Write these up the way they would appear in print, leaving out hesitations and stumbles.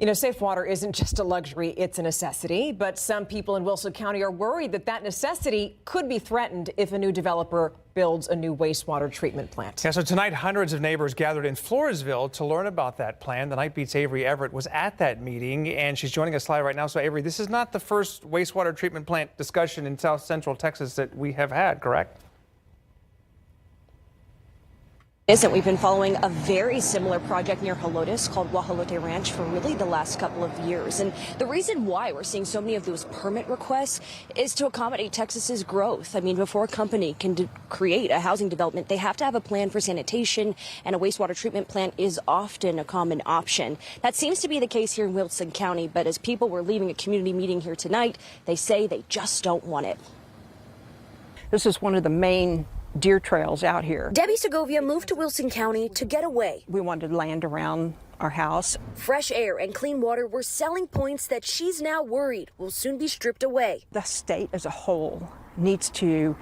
You know, safe water isn't just a luxury, it's a necessity. But some people in Wilson County are worried that that necessity could be threatened if a new developer builds a new wastewater treatment plant. Yeah, so tonight, hundreds of neighbors gathered in Floresville to learn about that plan. The Night Beat's Avery Everett was at that meeting, and she's joining us live right now. So, Avery, this is not the first wastewater treatment plant discussion in South Central Texas that we have had, correct? We've been following a very similar project near Helotes called Guajolote Ranch for really the last couple of years. And the reason why we're seeing so many of those permit requests is to accommodate Texas's growth. I mean, before a company can create a housing development, they have to have a plan for sanitation, and a wastewater treatment plant is often a common option. That seems to be the case here in Wilson County, but as people were leaving a community meeting here tonight, they say they just don't want it. This is one of the main deer trails out here. Debbie Segovia moved to Wilson County to get away. We wanted land around our house. Fresh air and clean water were selling points that she's now worried will soon be stripped away. The state as a whole needs to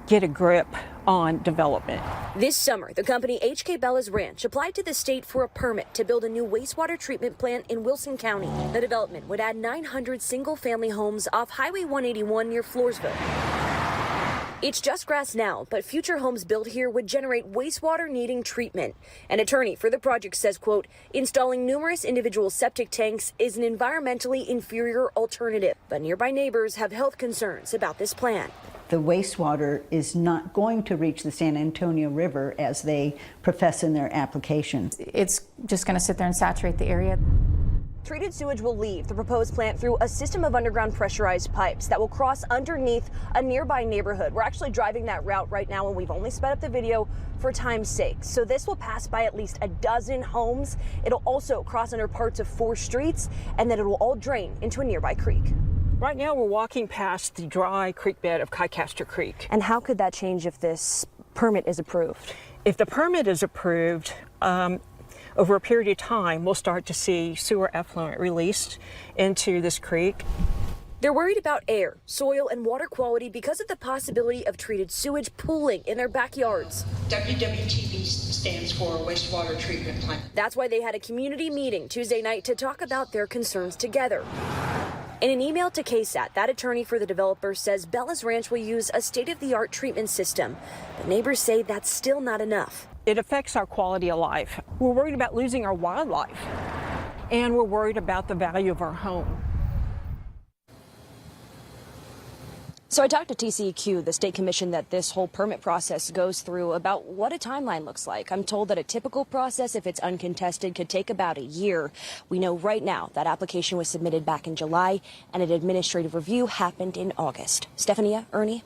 get a grip on development. This summer, the company HK Bella's Ranch applied to the state for a permit to build a new wastewater treatment plant in Wilson County. The development would add 900 single-family homes off Highway 181 near Floresville. It's just grass now, but future homes built here would generate wastewater needing treatment. An attorney for the project says, quote, installing numerous individual septic tanks is an environmentally inferior alternative, but nearby neighbors have health concerns about this plan. The wastewater is not going to reach the San Antonio River as they profess in their application. It's just going to sit there and saturate the area. Treated sewage will leave the proposed plant through a system of underground pressurized pipes that will cross underneath a nearby neighborhood. We're actually driving that route right now, and we've only sped up the video for time's sake. So this will pass by at least a dozen homes. It'll also cross under parts of 4 streets, and then it will all drain into a nearby creek. Right now we're walking past the dry creek bed of Kycaster Creek. And how could that change if this permit is approved? If the permit is approved, over a period of time, we'll start to see sewer effluent released into this creek. They're worried about air, soil, and water quality because of the possibility of treated sewage pooling in their backyards. WWTP stands for wastewater treatment plant. That's why they had a community meeting Tuesday night to talk about their concerns together. In an email to KSAT, that attorney for the developer says Bella's Ranch will use a state-of-the-art treatment system. But neighbors say that's still not enough. It affects our quality of life. We're worried about losing our wildlife, and we're worried about the value of our home. So I talked to TCEQ, the state commission that this whole permit process goes through, about what a timeline looks like. I'm told that a typical process, if it's uncontested, could take about a year. We know right now that application was submitted back in July, and an administrative review happened in August. Stephania, Ernie.